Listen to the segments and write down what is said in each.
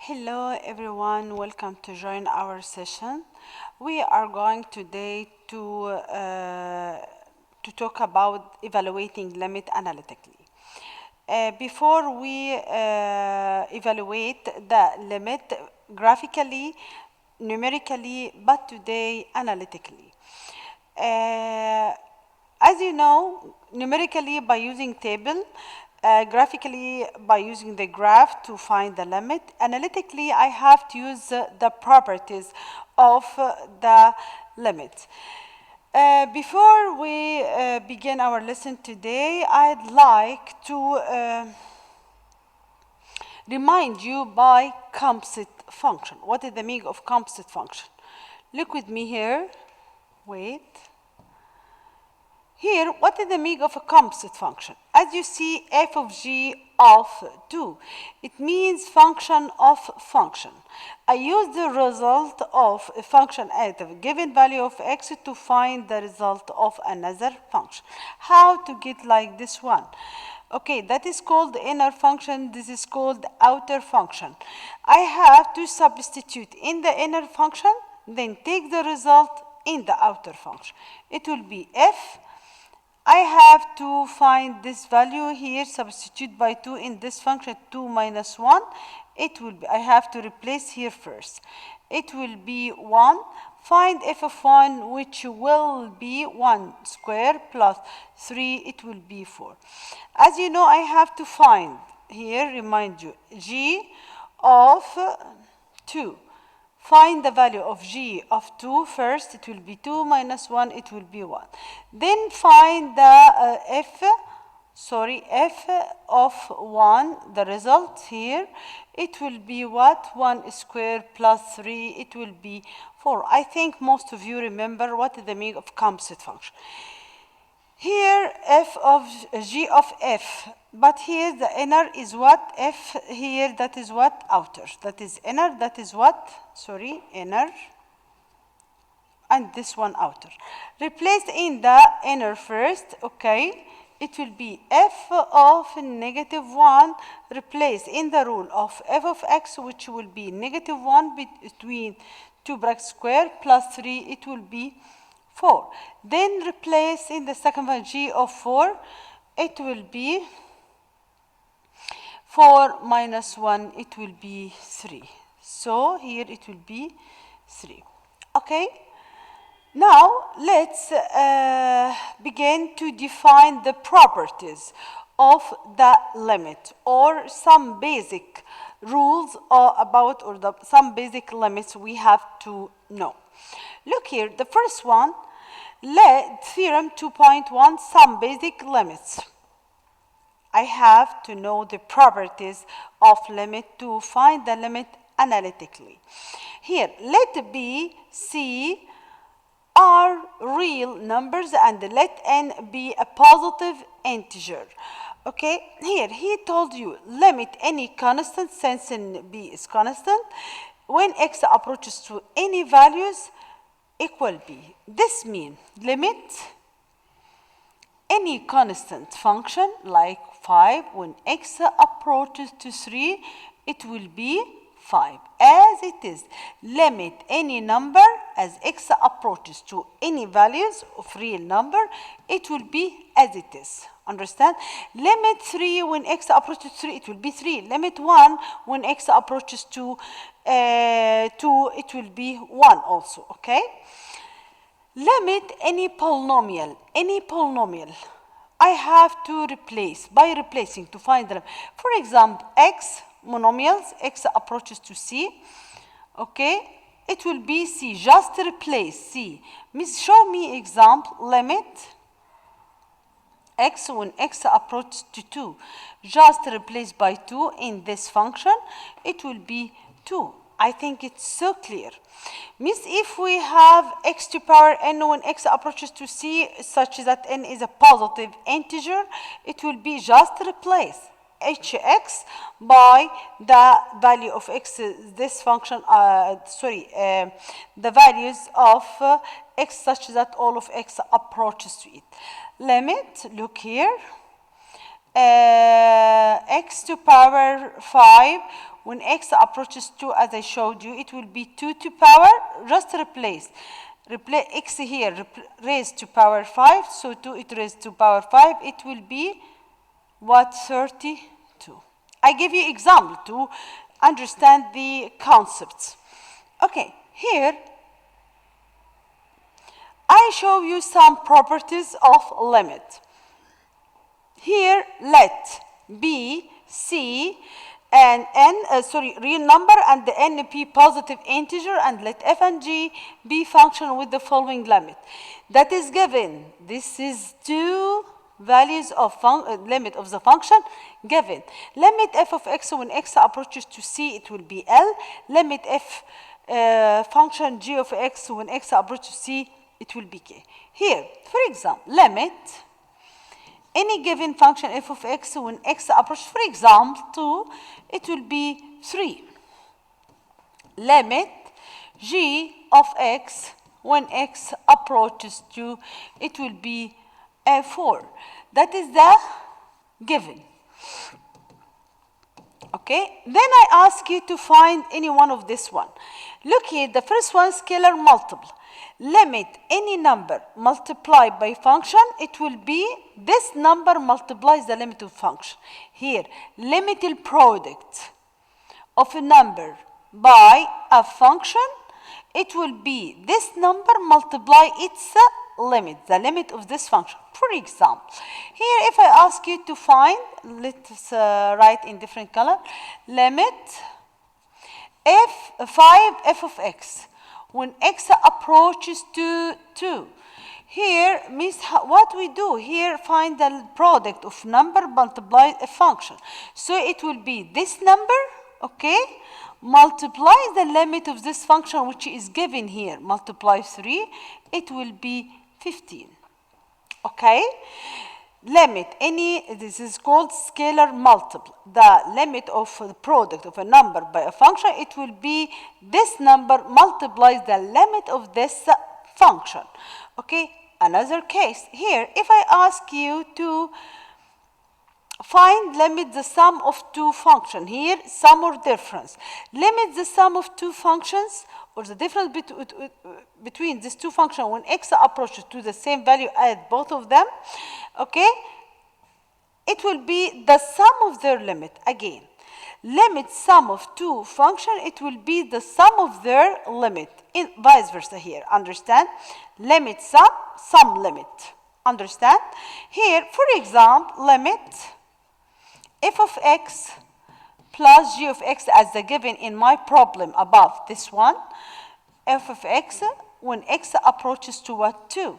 Hello everyone, welcome to join our session. We are going today to talk about evaluating limit analytically. Before we evaluate the limit graphically, numerically, but today analytically. As you know, numerically by using table, graphically by using the graph to find the limit. Analytically, I have to use the properties of the limit. Before we begin our lesson today, I'd like to remind you by composite function. What is the meaning of composite function? Look with me here. Wait. Here, what is the meaning of a composite function? As you see, f of g of 2. It means function of function. I use the result of a function at a given value of x to find the result of another function. How to get like this one? Okay, that is called the inner function. This is called the outer function. I have to substitute in the inner function, then take the result in the outer function. It will be f. I have to find this value here, substitute by 2 in this function, 2 minus 1. It will be, I have to replace here first. It will be 1. Find f of 1, which will be 1 square plus 3, it will be 4. As you know, I have to find here, remind you, g of 2. Find the value of g of 2 first. It will be 2 minus 1. It will be 1. Then find the f of 1, the result here. It will be what? 1 squared plus 3. It will be 4. I think most of you remember what is the meaning of composite function. Here, f of g of f, but here the inner is what? F here, that is what? Outer. That is inner, that is what? Sorry, inner. And this one outer. Replace in the inner first, okay. It will be f of negative 1, replace in the rule of f of x, which will be negative 1 between 2 brackets square plus 3, it will be 4. Then replace in the second one g of 4, it will be 4 minus 1, it will be 3. So here it will be 3. Okay? Now let's begin to define the properties of the limit, or some basic rules about, or some basic limits we have to know. Look here, the first one, theorem 2.1, some basic limits. I have to know the properties of limit to find the limit analytically. Here, let B, C are real numbers and let n be a positive integer. Okay, here he told you limit any constant, since n b is constant, when x approaches to any values equal b. This means limit any constant function like 5, when x approaches to 3, it will be 5. As it is, limit any number as x approaches to any values of real number, it will be as it is. Understand? Limit 3 when x approaches to 3, it will be 3. Limit 1 when x approaches to 2, it will be 1 also. Okay? Limit any polynomial. Any polynomial. I have to replace, by replacing to find them. For example, x monomials, x approaches to c. Okay? It will be c. Just replace c. Show me example. Limit x when x approaches to 2. Just replace by 2 in this function. It will be 2. I think it's so clear. Means if we have x to power n when x approaches to c, such that n is a positive integer, it will be just replace hx by the value of x, this function, the values of x such that all of x approaches to it. Limit, look here, x to power 5 when x approaches 2, as I showed you, it will be 2 to power, just replace x here, raised to power 5, so 2 it raised to power 5, it will be what, 32. I give you example to understand the concepts. Okay, here I show you some properties of limit. Here let B, C, and n, real number and the n be positive integer, and let f and g be function with the following limit. That is given. This is two values of limit of the function given. Limit f of x when x approaches to c, it will be L. Limit f function g of x when x approaches to c, it will be k. Here, for example, limit any given function f of x when x approaches, for example, 2, it will be 3. Limit g of x when x approaches to, it will be 4. That is the given. Okay, then I ask you to find any one of this one. Look here, the first one, scalar multiple. Limit any number multiplied by function, it will be this number multiplies the limit of function. Here, limit the product of a number by a function, it will be this number multiply its limit, the limit of this function. For example, here if I ask you to find, let's write in different color, limit f of x when x approaches to 2. Here means what we do here, find the product of number multiply a function. So it will be this number, okay, multiply the limit of this function which is given here, multiply 3, it will be 15. Okay? Limit any, this is called scalar multiple. The limit of the product of a number by a function, it will be this number multiplies the limit of this function. Okay, another case. Here, if I ask you to find limit the sum of two functions, here sum or difference. Limit the sum of two functions or the difference between these two functions when x approaches to the same value as both of them, okay, it will be the sum of their limit. Again, limit sum of two functions, it will be the sum of their limit, in vice versa here, understand? Limit sum, sum limit, understand? Here, for example, limit f of x plus g of x as the given in my problem above this one, f of x when x approaches to what, 2.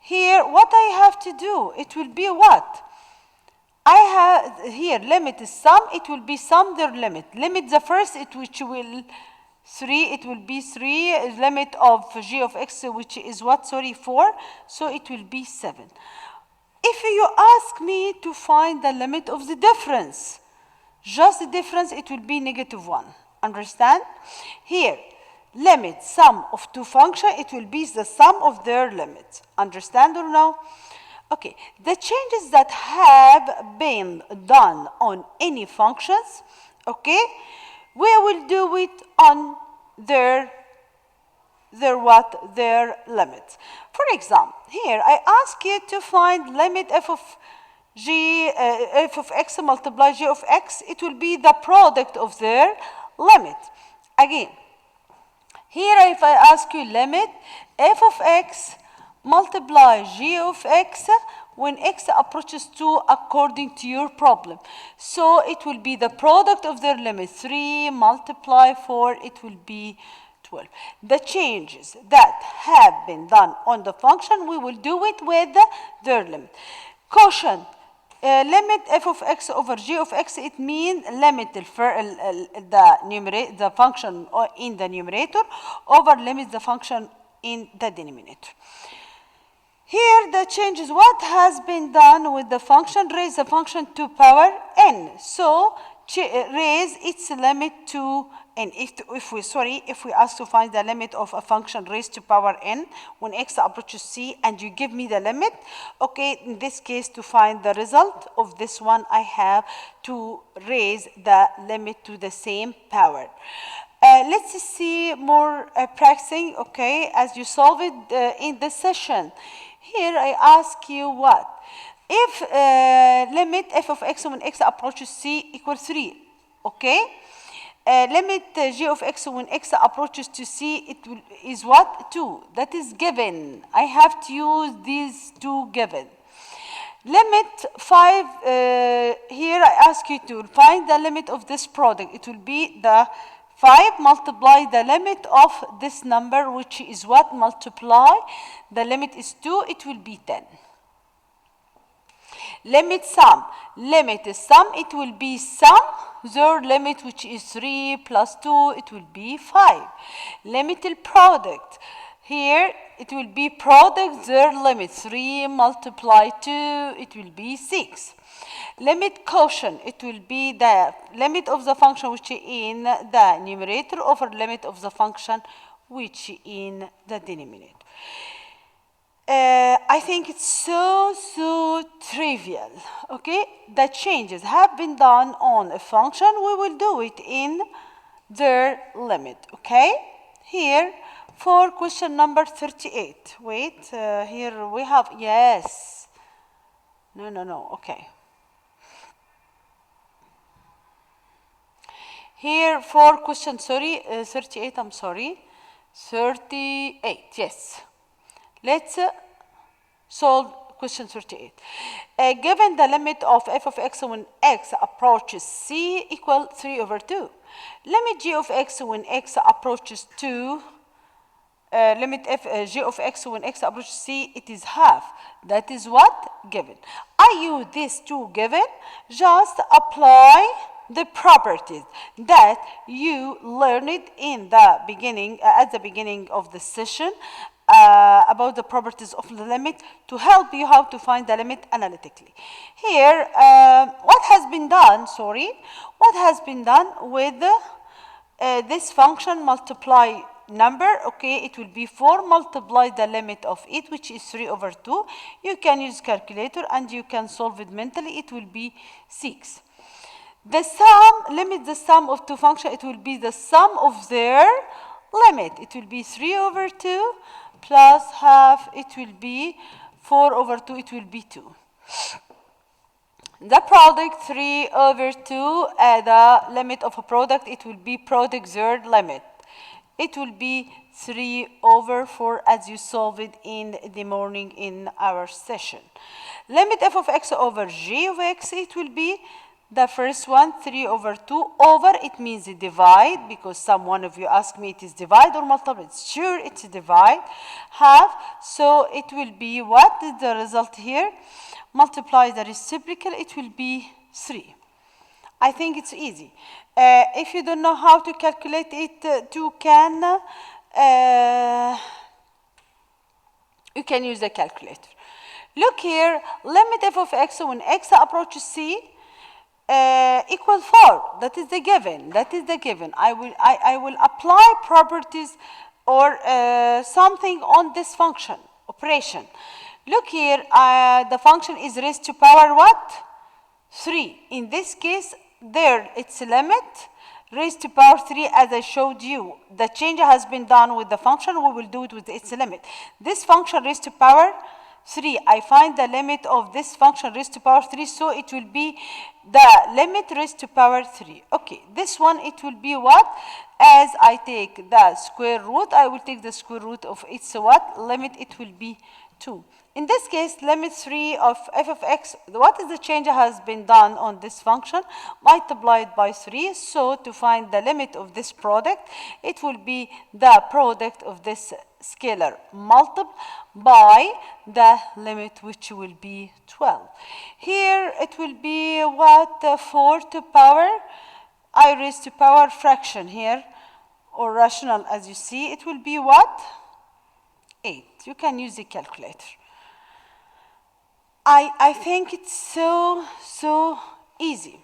Here, what I have to do, it will be what? I have here limit is sum, it will be sum their limit. Limit the first, it which will 3, it will be 3, limit of g of x which is what, sorry, 4, so it will be 7. If you ask me to find the limit of the difference, just the difference, it will be -1. Understand? Here, limit sum of two functions, it will be the sum of their limits. Understand or no? Okay, the changes that have been done on any functions, okay, we will do it on their limits. For example, here I ask you to find limit f of x multiply g of x, it will be the product of their limit. Again, here if I ask you limit f of x multiply g of x when x approaches 2 according to your problem. So it will be the product of their limit, 3 multiply 4, it will be 12. The changes that have been done on the function, we will do it with their limit. Caution, limit f of x over g of x, it means limit the function in the numerator over limit the function in the denominator. Here the changes, what has been done with the function, raise the function to power n. So raise its limit to n. If we ask to find the limit of a function raised to power n when x approaches c, and you give me the limit, okay, in this case, to find the result of this one, I have to raise the limit to the same power. Let's see more practicing, okay, as you solve it in this session. Here I ask you what? If limit f of x when x approaches c equals 3, okay? Limit g of x when x approaches to c is what? 2. That is given. I have to use these two given. Limit 5, here I ask you to find the limit of this product. It will be the 5 multiply the limit of this number, which is what? Multiply. The limit is 2, it will be 10. Limit sum. Limit is sum, it will be sum. Their limit, which is 3 plus 2, it will be 5. Limit product. Here, it will be product, their limit. 3 multiply 2, it will be 6. Limit quotient, it will be the limit of the function which is in the numerator over limit of the function which in the denominator. I think it's so trivial, okay? The changes have been done on a function. We will do it in their limit, okay? Here, for question number 38. Wait, here we have, yes. No, okay. Here for question, 38, I'm sorry. 38, yes. Let's solve question 38. Given the limit of f of x when x approaches c equal 3 over 2. Limit g of x when x approaches 2. Limit g of x when x approaches c, it is half. That is what? Given. I use these two given, just apply the properties that you learned in the beginning, at the beginning of the session, about the properties of the limit to help you how to find the limit analytically. Here, what has been done with this function multiply number, okay, it will be 4 multiply the limit of it, which is 3 over 2. You can use calculator and you can solve it mentally. It will be 6. The sum, limit the sum of two functions, it will be the sum of their limit. It will be 3 over 2 plus half, it will be 4 over 2, it will be 2. The product 3 over 2, the limit of a product, it will be product third limit. It will be 3 over 4 as you solve it in the morning in our session. Limit f of x over g of x, it will be the first one, 3 over 2, over, it means divide, because one of you asked me it is divide or multiply. It's sure it's divide, half, so it will be, what is the result here? Multiply the reciprocal, it will be 3. I think it's easy. If you don't know how to calculate it, you can use the calculator. Look here, limit f of x when x approaches c, equal 4. That is the given. I will apply properties or something on this function operation. Look here, the function is raised to power what? 3. In this case, there its limit raised to power 3, as I showed you. The change has been done with the function. We will do it with its limit. This function raised to power 3. I find the limit of this function raised to power 3, so it will be the limit raised to power 3. Okay, this one, it will be what? As I take the square root, I will take the square root of its what? Limit, it will be 2. In this case, limit 3 of f of x, what is the change has been done on this function? Multiplied by 3. So to find the limit of this product, it will be the product of this scalar multiplied by the limit, which will be 12. Here it will be what? 4 to power, I raised to power fraction here, or rational, as you see. It will be what? 8. You can use the calculator. I think it's so easy.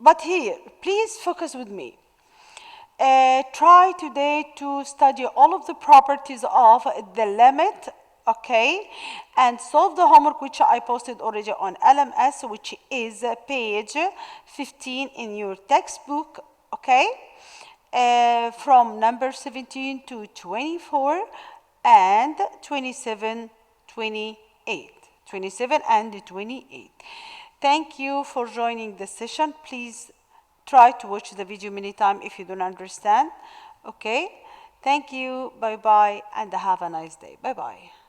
But here, please focus with me. Try today to study all of the properties of the limit, okay, and solve the homework which I posted already on LMS, which is page 15 in your textbook, okay, from number 17 to 24 and 27, 28, 27 and 28. Thank you for joining the session. Please try to watch the video many times if you don't understand. Okay? Thank you. Bye-bye, and have a nice day. Bye-bye.